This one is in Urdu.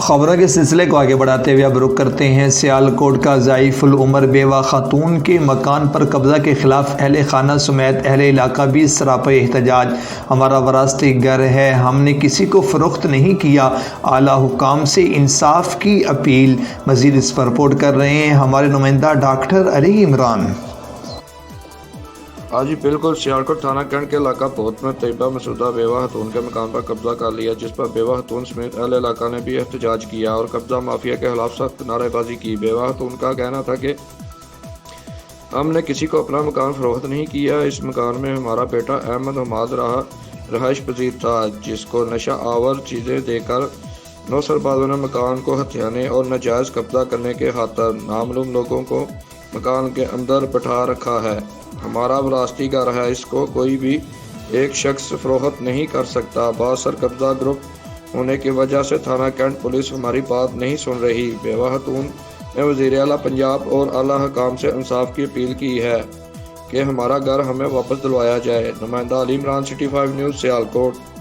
خبروں کے سلسلے کو آگے بڑھاتے ہوئے اب رخ کرتے ہیں سیالکوٹ کا ضعیف العمر بیوہ خاتون کے مکان پر قبضہ کے خلاف اہل خانہ سمیت اہل علاقہ بھی سراپے احتجاج۔ ہمارا وراثتی گھر ہے، ہم نے کسی کو فروخت نہیں کیا، اعلیٰ حکام سے انصاف کی اپیل۔ مزید اس پر رپورٹ کر رہے ہیں ہمارے نمائندہ ڈاکٹر علی عمران۔ جی بالکل، سیالکوٹ تھانہ کینٹ کے علاقہ بہت میں طیبہ مسعودہ بیوہ خاتون کے مکان پر قبضہ کر لیا، جس پر بیوہ خاتون سمیت اہل علاقہ نے بھی احتجاج کیا اور قبضہ مافیا کے خلاف سخت نعرے بازی کی۔ بیوہ خاتون کا کہنا تھا کہ ہم نے کسی کو اپنا مکان فروخت نہیں کیا، اس مکان میں ہمارا بیٹا احمد حماد رہائش پذیر تھا، جس کو نشہ آور چیزیں دے کر نوسربازوں نے مکان کو ہتھیانے اور ناجائز قبضہ کرنے کے خاطر نامعلوم لوگوں کو مکان کے اندر بٹھا رکھا ہے۔ ہمارا وراثتی گھر ہے، اس کو کوئی بھی ایک شخص فروخت نہیں کر سکتا۔ بااثر قبضہ گروپ ہونے کی وجہ سے تھانہ کینٹ پولیس ہماری بات نہیں سن رہی۔ بیوہ خاتون نے وزیر اعلیٰ پنجاب اور اعلیٰ حکام سے انصاف کی اپیل کی ہے کہ ہمارا گھر ہمیں واپس دلوایا جائے۔ نمائندہ علی عمران، سٹی 5 نیوز، سیالکوٹ۔